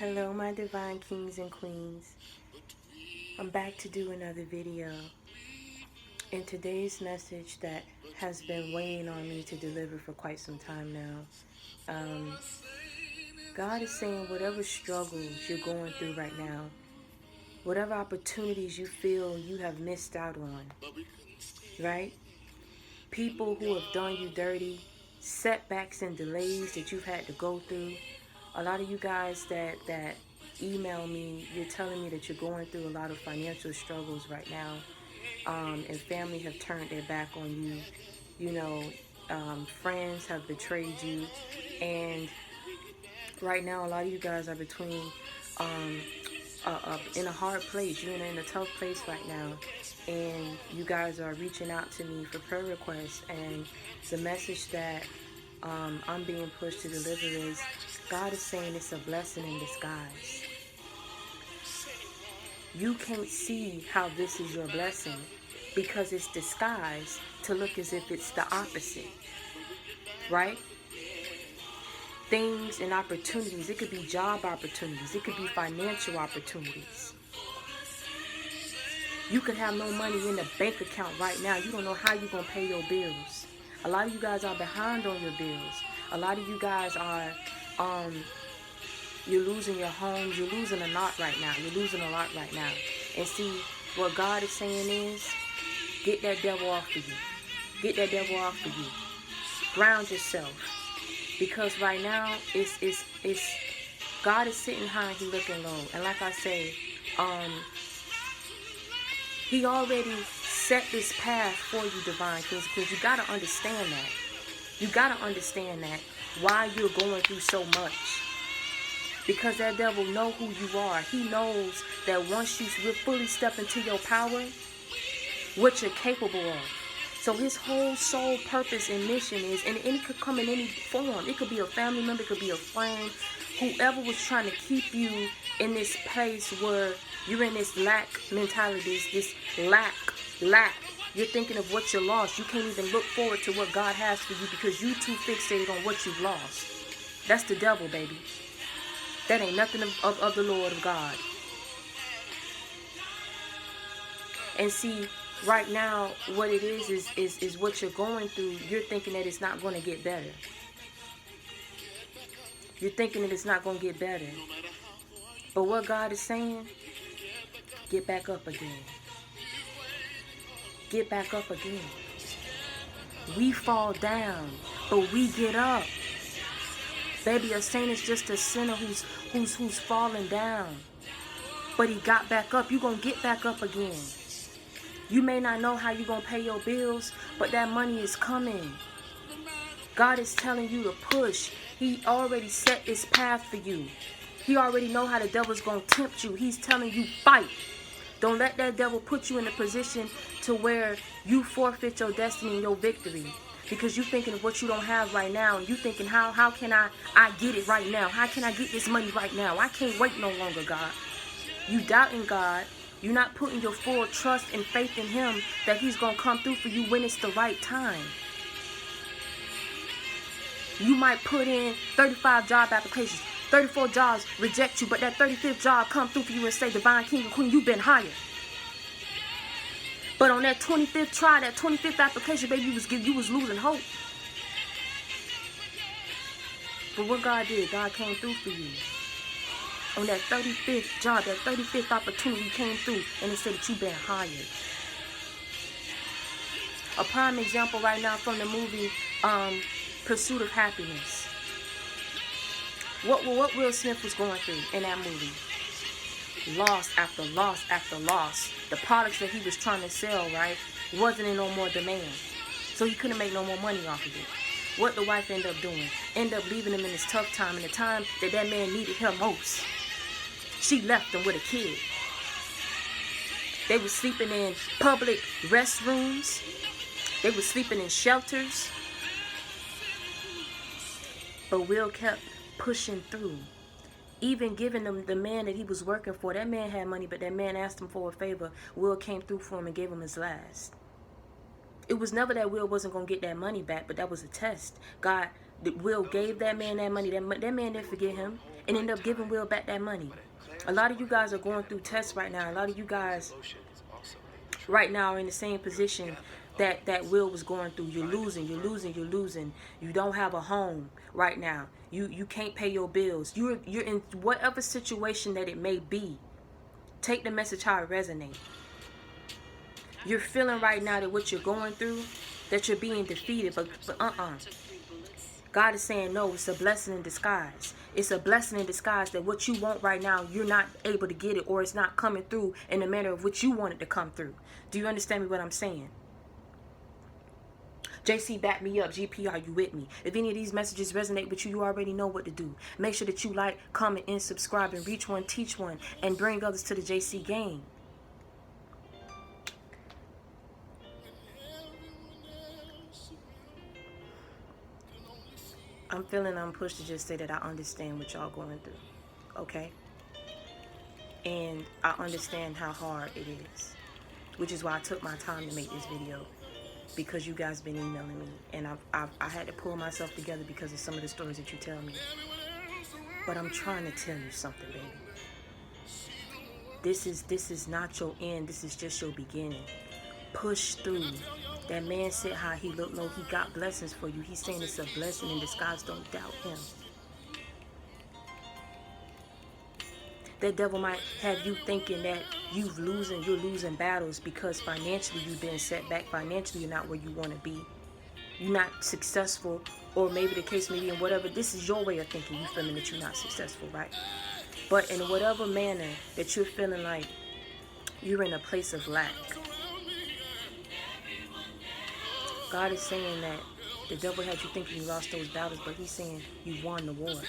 Hello, my divine kings and queens. I'm back to do another video. In today's message that has been weighing on me to deliver for quite some time now, God is saying whatever struggles you're going through right now, whatever opportunities you feel you have missed out on, right? People who have done you dirty, setbacks and delays that you've had to go through. A lot of you guys that email me, you're telling me that you're going through a lot of financial struggles right now, and family have turned their back on you. You know, friends have betrayed you, and right now a lot of you guys are between in a hard place. You're in a tough place right now, and you guys are reaching out to me for prayer requests. And the message that I'm being pushed to deliver is God is saying it's a blessing in disguise. You can't see how this is your blessing because it's disguised to look as if it's the opposite, right? Things and opportunities, it could be job opportunities, it could be financial opportunities. You could have no money in the bank account right now. You don't know how you're going to pay your bills. A lot of you guys are behind on your bills. A lot of you guys are, you're losing your homes. You're losing a lot right now. You're losing a lot right now. And see, what God is saying is, get that devil off of you. Get that devil off of you. Ground yourself. Because right now, it's God is sitting high and He looking low. And like I say, He already set this path for you, divine kings, because you got to understand that. You got to understand that why you're going through so much. Because that devil know who you are. He knows that once you fully step into your power, what you're capable of. So his whole sole purpose and mission is, and it could come in any form. It could be a family member, it could be a friend, whoever was trying to keep you in this place where you're in this lack mentality, this lack. You're thinking of what you lost. You can't even look forward to what God has for you because you too fixated on what you've lost. That's the devil, baby. That ain't nothing of the Lord of God. And see, right now, what it is what you're going through. You're thinking that it's not going to get better. You're thinking that it's not going to get better. But what God is saying, get back up again. Get back up again. We fall down, but we get up. Baby, a saint is just a sinner who's falling down. But he got back up. You're going to get back up again. You may not know how you're going to pay your bills, but that money is coming. God is telling you to push. He already set this path for you. He already know how the devil's going to tempt you. He's telling you, fight. Don't let that devil put you in a position to where you forfeit your destiny and your victory. Because you're thinking of what you don't have right now. And you're thinking, how can I get it right now? How can I get this money right now? I can't wait no longer, God. You doubting God. You're not putting your full trust and faith in Him that He's going to come through for you when it's the right time. You might put in 35 job applications. 34 jobs reject you, but that 35th job come through for you and say, divine king and queen, you've been hired. But on that 25th try, that 25th application, baby, you was losing hope. But what God did, God came through for you. On that 35th job, that 35th opportunity came through, and it said that you've been hired. A prime example right now from the movie Pursuit of Happiness. What Will Smith was going through in that movie. Loss after loss after loss. The products that he was trying to sell, right, wasn't in no more demand. So he couldn't make no more money off of it. What the wife ended up doing? Ended up leaving him in this tough time, in the time that man needed her most. She left him with a kid. They were sleeping in public restrooms. They were sleeping in shelters. But Will kept pushing through. Even giving them the man that he was working for. That man had money, but that man asked him for a favor. Will came through for him and gave him his last. It was never that Will wasn't going to get that money back, but that was a test. God Will gave that man that money. That man didn't forget him and ended up giving Will back that money. A lot of you guys are going through tests right now. A lot of you guys right now are in the same position that Will was going through. You're losing. You don't have a home right now. You can't pay your bills. You're in whatever situation that it may be. Take the message how it resonates. You're feeling right now that what you're going through, that you're being defeated, but God is saying no, it's a blessing in disguise. It's a blessing in disguise that what you want right now, you're not able to get it, or it's not coming through in the manner of which you want it to come through. Do you understand me what I'm saying? JC, back me up. GP, are you with me? If any of these messages resonate with you, you already know what to do. Make sure that you like, comment, and subscribe, and reach one, teach one, and bring others to the JC game. I'm feeling I'm pushed to just say that I understand what y'all going through, okay? And I understand how hard it is, which is why I took my time to make this video, because you guys been emailing me, and I had to pull myself together because of some of the stories that you tell me. But I'm trying to tell you something, baby. This is not your end. This is just your beginning. Push through. That man said how he looked low. He got blessings for you. He's saying it's a blessing in disguise. Don't doubt him. That devil might have you thinking that you're losing battles because financially you've been set back. Financially, you're not where you want to be. You're not successful, or maybe the case may be in whatever. This is your way of thinking. You feeling that you're not successful, right? But in whatever manner that you're feeling like you're in a place of lack, God is saying that the devil had you thinking you lost those battles, but he's saying you won the war.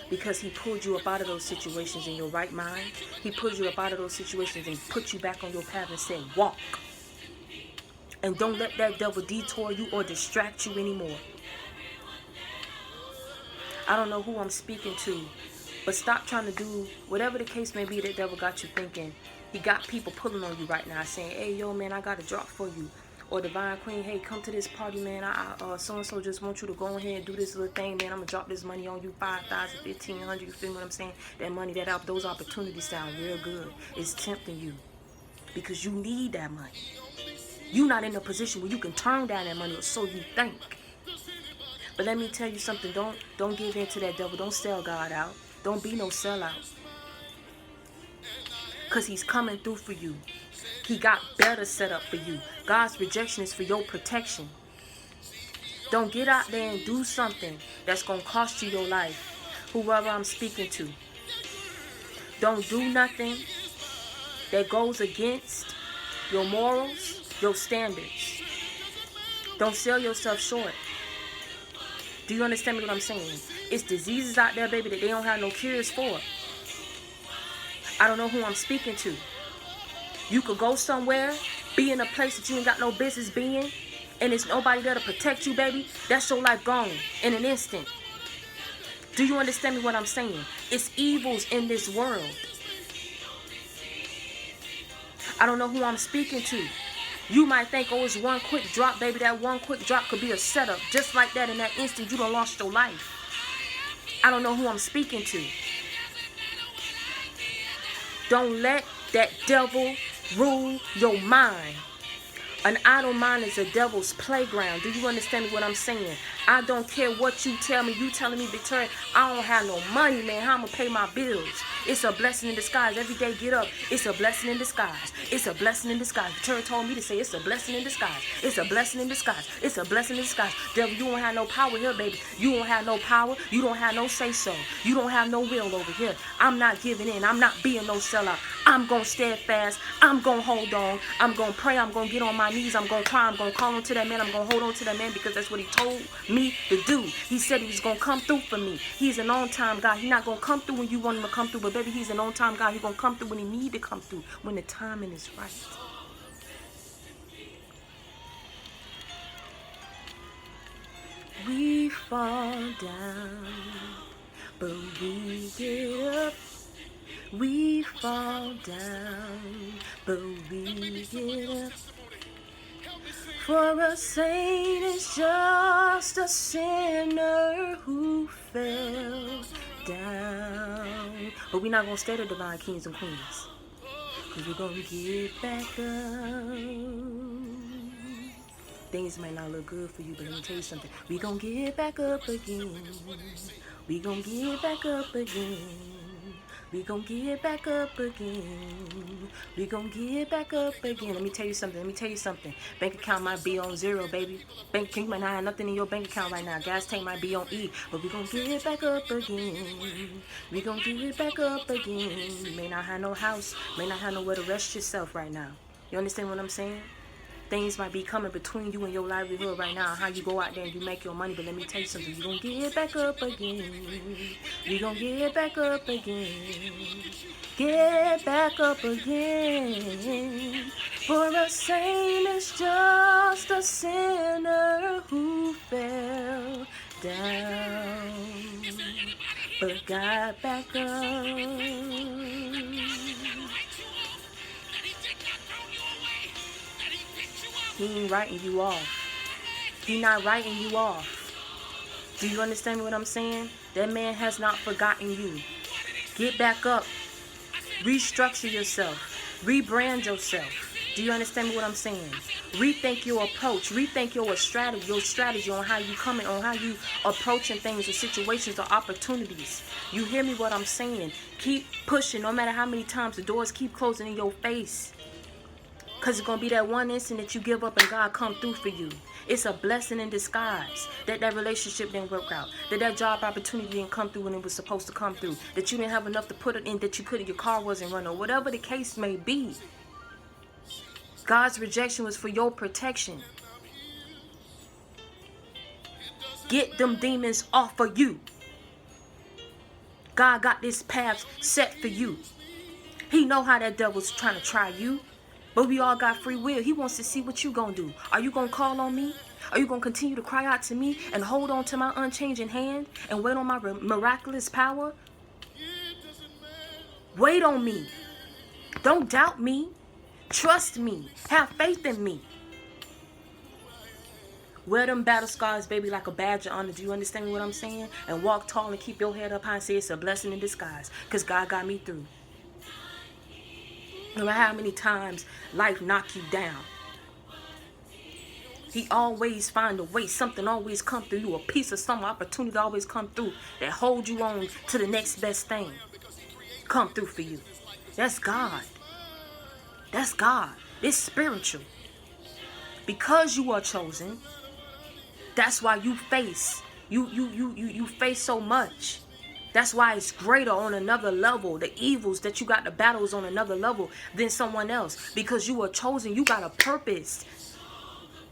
Because he pulled you up out of those situations in your right mind. He pulled you up out of those situations and put you back on your path and said, walk. And don't let that devil detour you or distract you anymore. I don't know who I'm speaking to, but stop trying to do whatever the case may be that devil got you thinking. He got people pulling on you right now saying, hey, yo, man, I got a drop for you. Or Divine Queen, hey, come to this party, man. So-and-so just want you to go ahead and do this little thing, man. I'm going to drop this money on you, 5,000, 1,500. You feel what I'm saying? That money, those opportunities sound real good. It's tempting you because you need that money. You're not in a position where you can turn down that money, or so you think. But let me tell you something. Don't give in to that devil. Don't sell God out. Don't be no sellout. Because he's coming through for you. He got better set up for you. God's rejection is for your protection. Don't get out there and do something that's going to cost you your life. Whoever I'm speaking to. Don't do nothing that goes against your morals, your standards. Don't sell yourself short. Do you understand what I'm saying? It's diseases out there, baby, that they don't have no cures for. I don't know who I'm speaking to. You could go somewhere, be in a place that you ain't got no business being, and there's nobody there to protect you, baby. That's your life gone in an instant. Do you understand me what I'm saying? It's evils in this world. I don't know who I'm speaking to. You might think, oh, it's one quick drop, baby. That one quick drop could be a setup. Just like that, in that instant, you done lost your life. I don't know who I'm speaking to. Don't let that devil rule your mind. An idle mind is a devil's playground. Do you understand what I'm saying? I don't care what you tell me. You telling me, Victoria, I don't have no money, man. How I'm going to pay my bills? It's a blessing in disguise. Every day get up. It's a blessing in disguise. It's a blessing in disguise. Victoria told me to say it's a blessing in disguise. It's a blessing in disguise. It's a blessing in disguise. Devil, you don't have no power here, baby. You don't have no power. You don't have no say-so. You don't have no will over here. I'm not giving in. I'm not being no sellout. I'm going to stand fast. I'm going to hold on. I'm going to pray. I'm going to get on my knees. I'm going to cry. I'm going to call on to that man. I'm going to hold on to that man because that's what he told me to do. He said he was going to come through for me. He's an on-time God. He's not going to come through when you want him to come through, but baby, he's an on-time God. He's going to come through when he need to come through, when the timing is right. We fall down, but we get up. We fall down, but we get up. For a saint is just a sinner who fell down. But we're not going to stay the divine kings and queens. Because we're going to get back up. Things may not look good for you, but let me tell you something. We gon' get back up again. We gon' get back up again. We gon' get back up again. We gon' get back up again. Let me tell you something. Bank account might be on zero, baby. Bank account might not have nothing in your bank account right now. Gas tank might be on E. But we gon' get back up again. We gon' get back up again. You may not have no house. May not have nowhere to rest yourself right now. You understand what I'm saying? Things might be coming between you and your livelihood right now. How you go out there and you make your money. But let me tell you something. You're going to get back up again. You're going to get back up again. Get back up again. For a saint is just a sinner who fell down, but got back up. He ain't writing you off. He not writing you off. Do you understand what I'm saying? That man has not forgotten you. Get back up. Restructure yourself. Rebrand yourself. Do you understand what I'm saying? Rethink your approach. Rethink your strategy on how you coming, on how you approaching things or situations or opportunities. You hear me what I'm saying? Keep pushing no matter how many times the doors keep closing in your face. Because it's going to be that one instant that you give up and God come through for you. It's a blessing in disguise that relationship didn't work out. That job opportunity didn't come through when it was supposed to come through. That you didn't have enough to put it in, that you couldn't, your car wasn't running. Whatever the case may be. God's rejection was for your protection. Get them demons off of you. God got this path set for you. He know how that devil's trying to try you. But we all got free will. He wants to see what you gonna do. Are you gonna call on me? Are you gonna continue to cry out to me and hold on to my unchanging hand and wait on my miraculous power? Wait on me. Don't doubt me. Trust me. Have faith in me. Wear them battle scars, baby, like a badge of honor. Do you understand what I'm saying? And walk tall and keep your head up high and say it's a blessing in disguise. Because God got me through. No matter how many times life knock you down, He always find a way. Something always come through you. A piece of some opportunity always come through that hold you on to the next best thing. Come through for you. That's God. That's God. It's spiritual. Because you are chosen, that's why you face. You face so much. That's why it's greater on another level. The evils that you got, the battles on another level than someone else. Because you are chosen. You got a purpose.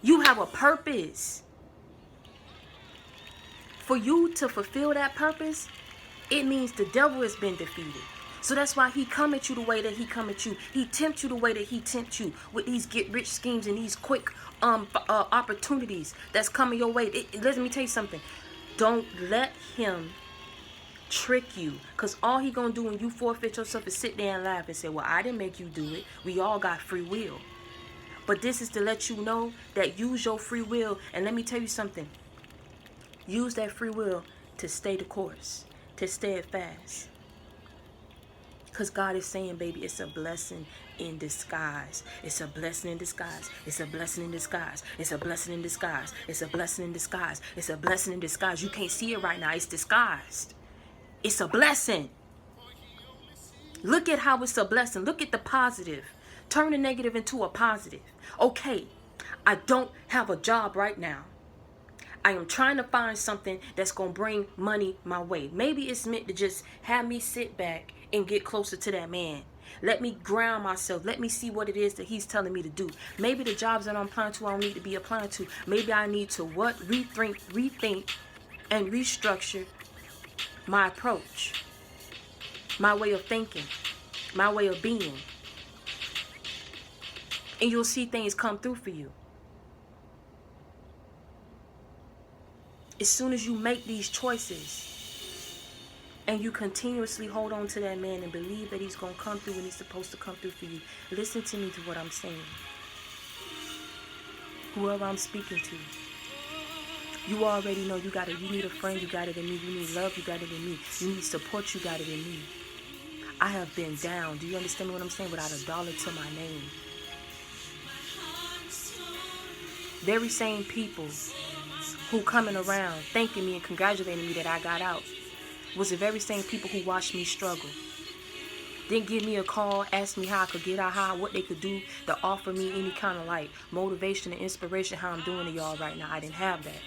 You have a purpose. For you to fulfill that purpose, it means the devil has been defeated. So that's why he come at you the way that he come at you. He tempt you the way that he tempt you with these get-rich schemes and these quick opportunities that's coming your way. Let me tell you something. Don't let him trick you, because all he gonna do when you forfeit yourself is sit there and laugh and say, well, I didn't make you do it. We all got free will. But this is to let you know that use your free will. And let me tell you something. Use that free will to stay the course, to stay fast. Because God is saying, baby, it's a blessing in disguise. It's a blessing in disguise. It's a blessing in disguise. It's a blessing in disguise. It's a blessing in disguise. It's a blessing in disguise. You can't see it right now. It's disguised. It's a blessing. Look at how it's a blessing. Look at the positive. Turn the negative into a positive. Okay, I don't have a job right now. I am trying to find something that's going to bring money my way. Maybe it's meant to just have me sit back and get closer to that man. Let me ground myself. Let me see what it is that he's telling me to do. Maybe the jobs that I'm applying to, I don't need to be applying to. Maybe I need to rethink and restructure my approach, my way of thinking, my way of being. And you'll see things come through for you. As soon as you make these choices and you continuously hold on to that man and believe that he's going to come through when he's supposed to come through for you, listen to me to what I'm saying. Whoever I'm speaking to. You already know you need a friend, you got it in me. You need love, you got it in me. You need support, you got it in me. I have been down. Do you understand what I'm saying? Without a dollar to my name. Very same people who coming around thanking me and congratulating me that I got out was the very same people who watched me struggle. Didn't give me a call, asked me how I could get out, what they could do to offer me any kind of like motivation and inspiration, how I'm doing to y'all right now. I didn't have that.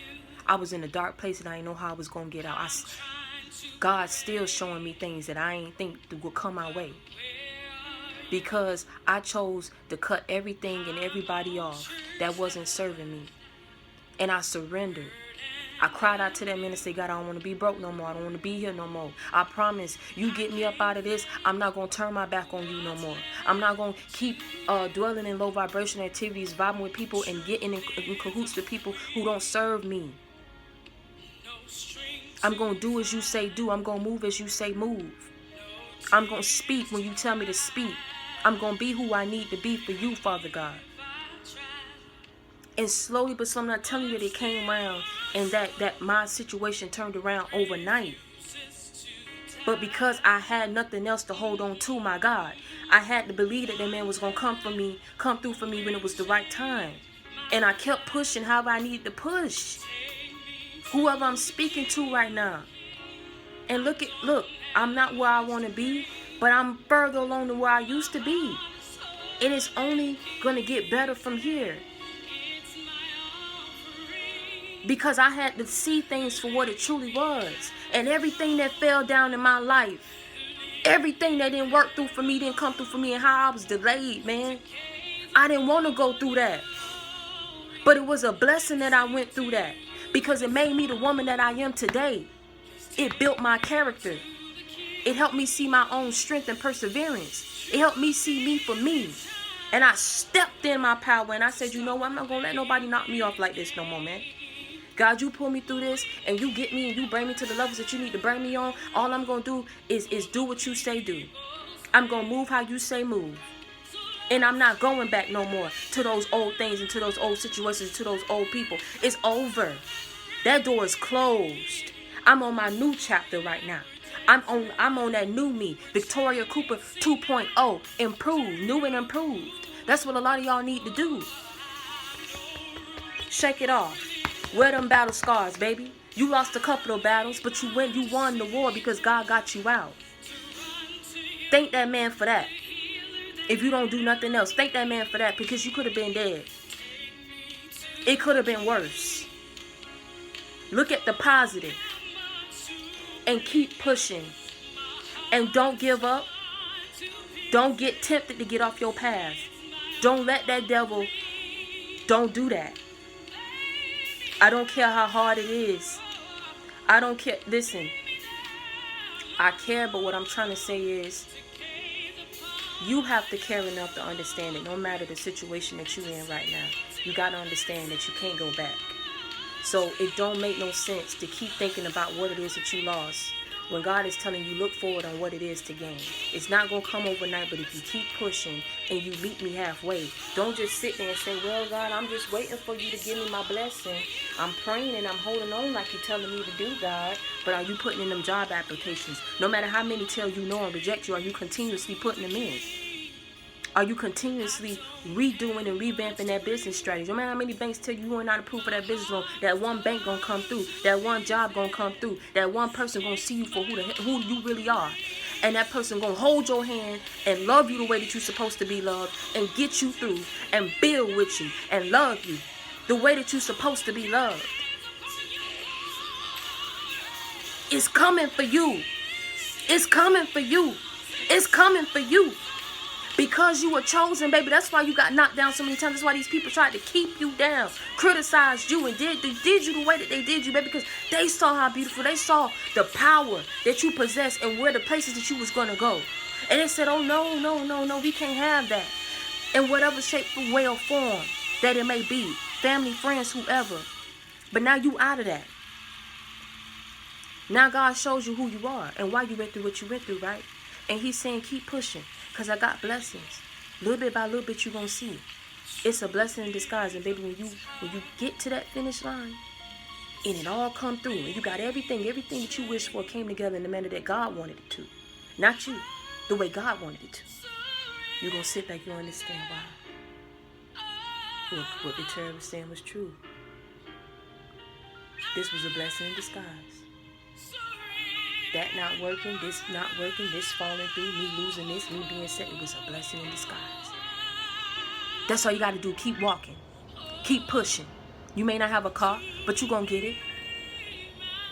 I was in a dark place and I didn't know how I was going to get out. God's still showing me things that I ain't think would come my way. Because I chose to cut everything and everybody off that wasn't serving me. And I surrendered. I cried out to that man and said, God, I don't want to be broke no more. I don't want to be here no more. I promise, you get me up out of this, I'm not going to turn my back on you no more. I'm not going to keep dwelling in low vibration activities, vibing with people and getting in cahoots with people who don't serve me. I'm going to do as you say do. I'm going to move as you say move. I'm going to speak when you tell me to speak. I'm going to be who I need to be for you, Father God. And slowly but slowly, I'm not telling you that it came around and that my situation turned around overnight. But because I had nothing else to hold on to, my God, I had to believe that man was going to come through for me when it was the right time. And I kept pushing however I needed to push. Whoever I'm speaking to right now. And look, I'm not where I want to be, but I'm further along than where I used to be. And it's only going to get better from here. Because I had to see things for what it truly was. And everything that fell down in my life, everything that didn't work through for me, didn't come through for me, and how I was delayed, man. I didn't want to go through that. But it was a blessing that I went through that. Because it made me the woman that I am today. It built my character. It helped me see my own strength and perseverance. It helped me see me for me. And I stepped in my power and I said, you know what? I'm not going to let nobody knock me off like this no more, man. God, you pull me through this and you get me and you bring me to the levels that you need to bring me on. All I'm going to do is do what you say do. I'm going to move how you say move. And I'm not going back no more to those old things and to those old situations, to those old people. It's over. That door is closed. I'm on my new chapter right now. I'm on that new me. Victoria Cooper 2.0. Improved. New and improved. That's what a lot of y'all need to do. Shake it off. Wear them battle scars, baby. You lost a couple of battles, but you won the war because God got you out. Thank that man for that. If you don't do nothing else, thank that man for that because you could have been dead. It could have been worse. Look at the positive and keep pushing. And don't give up. Don't get tempted to get off your path. Don't let that devil, don't do that. I don't care how hard it is. I don't care. Listen, I care, but what I'm trying to say is you have to care enough to understand that no matter the situation that you're in right now, you got to understand that you can't go back. So it don't make no sense to keep thinking about what it is that you lost when God is telling you look forward on what it is to gain. It's not going to come overnight, but if you keep pushing and you meet me halfway, don't just sit there and say, well, God, I'm just waiting for you to give me my blessing. I'm praying and I'm holding on like you're telling me to do, God. But are you putting in them job applications? No matter how many tell you no and reject you, are you continuously putting them in? Are you continuously redoing and revamping that business strategy? No matter how many banks tell you are not approved for that business loan, that one bank gonna come through, that one job gonna come through, that one person gonna see you for who you really are. And that person gonna hold your hand and love you the way that you're supposed to be loved and get you through and build with you and love you the way that you're supposed to be loved. It's coming for you. It's coming for you. It's coming for you. Because you were chosen, baby. That's why you got knocked down so many times. That's why these people tried to keep you down, criticized you, and did you the way that they did you, baby. Because they saw how beautiful. They saw the power that you possess and where the places that you was going to go. And they said, oh, no, we can't have that. In whatever shape, way, or form that it may be. Family, friends, whoever. But now you out of that. Now God shows you who you are and why you went through what you went through, right? And he's saying, keep pushing. Because I got blessings. Little bit by little bit, you're going to see. It's a blessing in disguise. And baby, when you get to that finish line and it all come through and you got everything that you wished for came together in the manner that God wanted it to. Not you, the way God wanted it to. You're going to sit back, you understand why. What Victoria was saying was true. This was a blessing in disguise. That not working, this not working, this falling through, me losing this, me being set, it was a blessing in disguise. That's all you got to do. Keep walking. Keep pushing. You may not have a car, but you're going to get it.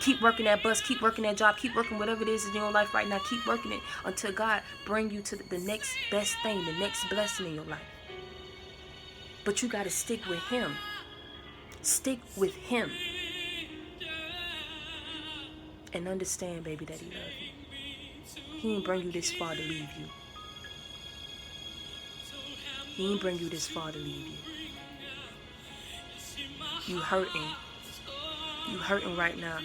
Keep working that bus. Keep working that job. Keep working whatever it is in your life right now. Keep working it until God bring you to the next best thing, the next blessing in your life. But you got to stick with Him. Stick with Him. And understand, baby, that He loves you. He ain't bring you this far to leave you. He ain't bring you this far to leave you. You hurting. You hurting right now.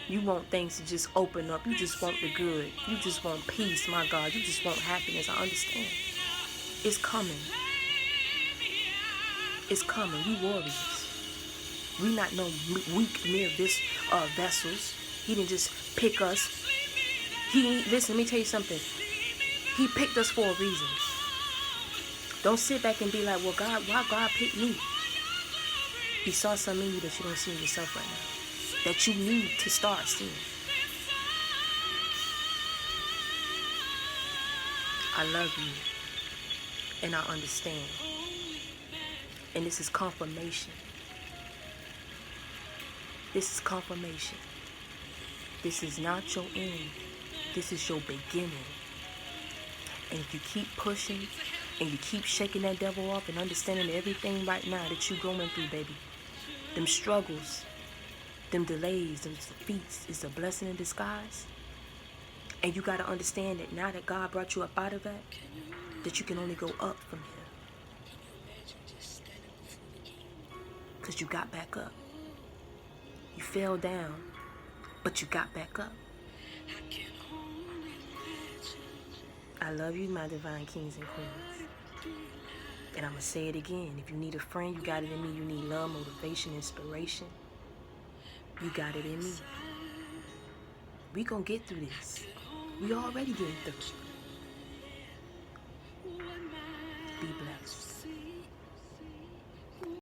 You want things to just open up. You just want the good. You just want peace, my God. You just want happiness. I understand. It's coming. It's coming. We warriors. We not no weak, mere vessels. He didn't just pick us. Listen, let me tell you something. He picked us for a reason. Don't sit back and be like, well, God, why God picked me? He saw something in you that you don't see in yourself right now. That you need to start seeing. I love you. And I understand. And this is confirmation. This is confirmation. This is not your end. This is your beginning. And if you keep pushing and you keep shaking that devil off and understanding everything right now that you're going through, baby, them struggles, them delays, them defeats is a blessing in disguise. And you got to understand that now that God brought you up out of that, that you can only go up from here. Because you got back up. You fell down, but you got back up. I love you, my divine kings and queens. And I'm going to say it again. If you need a friend, you got it in me. You need love, motivation, inspiration. You got it in me. We going to get through this. We already getting through it.